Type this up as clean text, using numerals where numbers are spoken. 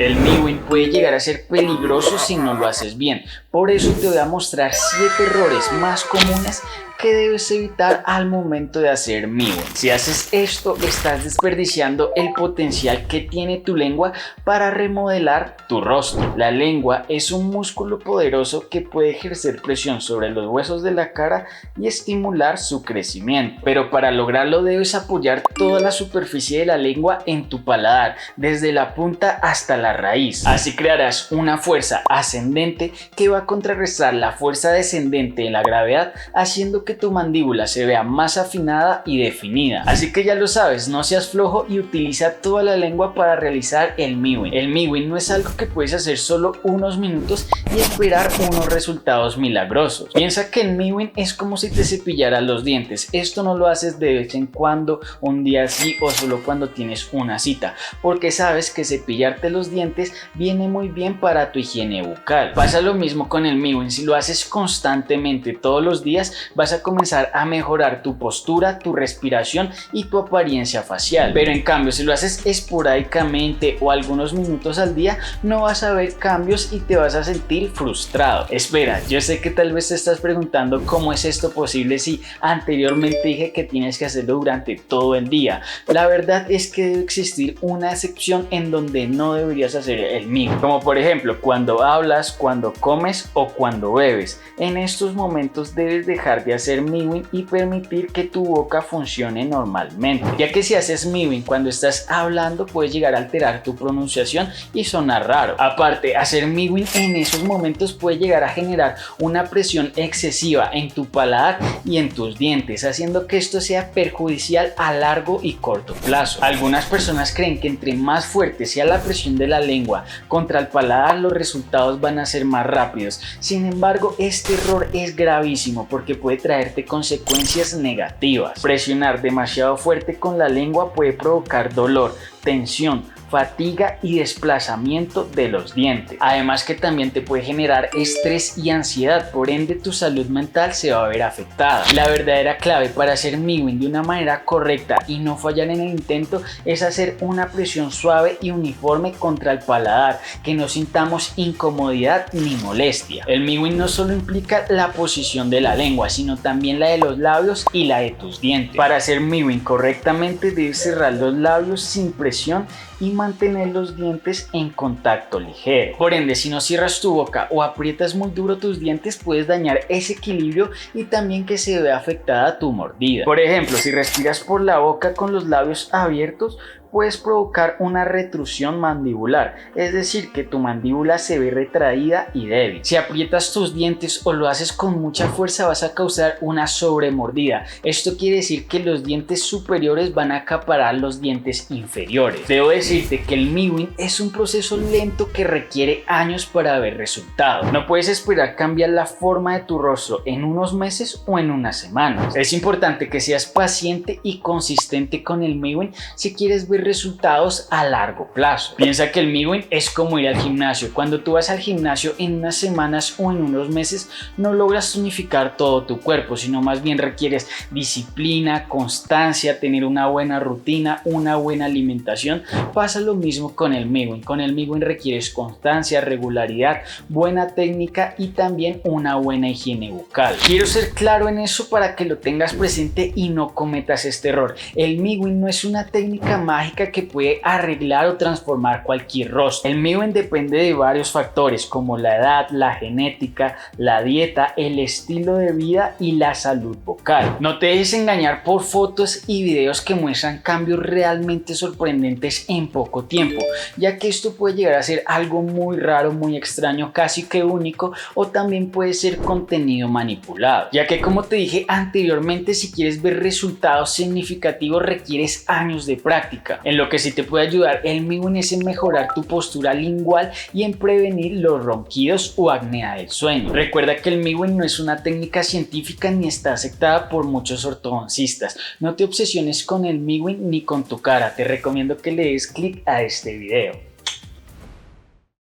El Miwin puede llegar a ser peligroso si no lo haces bien. Por eso te voy a mostrar 7 errores más comunes que debes evitar al momento de hacer Miwin. Si haces esto, estás desperdiciando el potencial que tiene tu lengua para remodelar tu rostro. La lengua es un músculo poderoso que puede ejercer presión sobre los huesos de la cara y estimular su crecimiento. Pero para lograrlo debes apoyar toda la superficie de la lengua en tu paladar, desde la punta hasta la raíz. Así crearás una fuerza ascendente que va a contrarrestar la fuerza descendente de la gravedad, haciendo que tu mandíbula se vea más afinada y definida. Así que ya lo sabes, no seas flojo y utiliza toda la lengua para realizar el Miwin. El Miwin no es algo que puedes hacer solo unos minutos y esperar unos resultados milagrosos. Piensa que el Miwin es como si te cepillaras los dientes. Esto no lo haces de vez en cuando, un día sí o solo cuando tienes una cita, porque sabes que cepillarte los dientes viene muy bien para tu higiene bucal. Pasa lo mismo con el Miwin. Si lo haces constantemente todos los días, vas a comenzar a mejorar tu postura, tu respiración y tu apariencia facial. Pero en cambio, si lo haces esporádicamente o algunos minutos al día, no vas a ver cambios y te vas a sentir frustrado. Espera, yo sé que tal vez te estás preguntando cómo es esto posible si anteriormente dije que tienes que hacerlo durante todo el día. La verdad es que debe existir una excepción en donde no deberías hacer el Miwin, como por ejemplo cuando hablas, cuando comes o cuando bebes. En estos momentos debes dejar de hacer Miwin y permitir que tu boca funcione normalmente, ya que si haces Miwin cuando estás hablando puedes llegar a alterar tu pronunciación y sonar raro. Aparte, hacer Miwin en esos momentos puede llegar a generar una presión excesiva en tu paladar y en tus dientes, haciendo que esto sea perjudicial a largo y corto plazo. Algunas personas creen que entre más fuerte sea la presión de la lengua contra el paladar, los resultados van a ser más rápidos. Sin embargo, este error es gravísimo porque puede traerte consecuencias negativas. Presionar demasiado fuerte con la lengua puede provocar dolor, tensión, fatiga y desplazamiento de los dientes. Además que también te puede generar estrés y ansiedad, por ende tu salud mental se va a ver afectada. La verdadera clave para hacer Miwin de una manera correcta y no fallar en el intento es hacer una presión suave y uniforme contra el paladar, que no sintamos incomodidad ni molestia. El Miwin no solo implica la posición de la lengua, sino también la de los labios y la de tus dientes. Para hacer Miwin correctamente debes cerrar los labios sin presión y mantener los dientes en contacto ligero. Por ende, si no cierras tu boca o aprietas muy duro tus dientes, puedes dañar ese equilibrio y también que se vea afectada tu mordida. Por ejemplo, si respiras por la boca con los labios abiertos, puedes provocar una retrusión mandibular, es decir, que tu mandíbula se ve retraída y débil. Si aprietas tus dientes o lo haces con mucha fuerza, vas a causar una sobremordida. Esto quiere decir que los dientes superiores van a acaparar los dientes inferiores. Debo decirte que el Miwin es un proceso lento que requiere años para ver resultados. No puedes esperar cambiar la forma de tu rostro en unos meses o en unas semanas. Es importante que seas paciente y consistente con el Miwin si quieres ver resultados a largo plazo. Piensa que el Miwin es como ir al gimnasio. Cuando tú vas al gimnasio en unas semanas o en unos meses, no logras tonificar todo tu cuerpo, sino más bien requieres disciplina, constancia, tener una buena rutina, una buena alimentación. Pasa lo mismo con el Miwin. Con el Miwin requieres constancia, regularidad, buena técnica y también una buena higiene bucal. Quiero ser claro en eso para que lo tengas presente y no cometas este error. El Miwin no es una técnica mágica que puede arreglar o transformar cualquier rostro. El Miwin depende de varios factores como la edad, la genética, la dieta, el estilo de vida y la salud vocal. No te dejes engañar por fotos y videos que muestran cambios realmente sorprendentes en poco tiempo, ya que esto puede llegar a ser algo muy raro, muy extraño, casi que único, o también puede ser contenido manipulado, ya que como te dije anteriormente, si quieres ver resultados significativos requieres años de práctica. En lo que sí te puede ayudar el Miwin es en mejorar tu postura lingual y en prevenir los ronquidos o apnea del sueño. Recuerda que el Miwin no es una técnica científica ni está aceptada por muchos ortodoncistas. No te obsesiones con el Miwin ni con tu cara. Te recomiendo que le des clic a este video.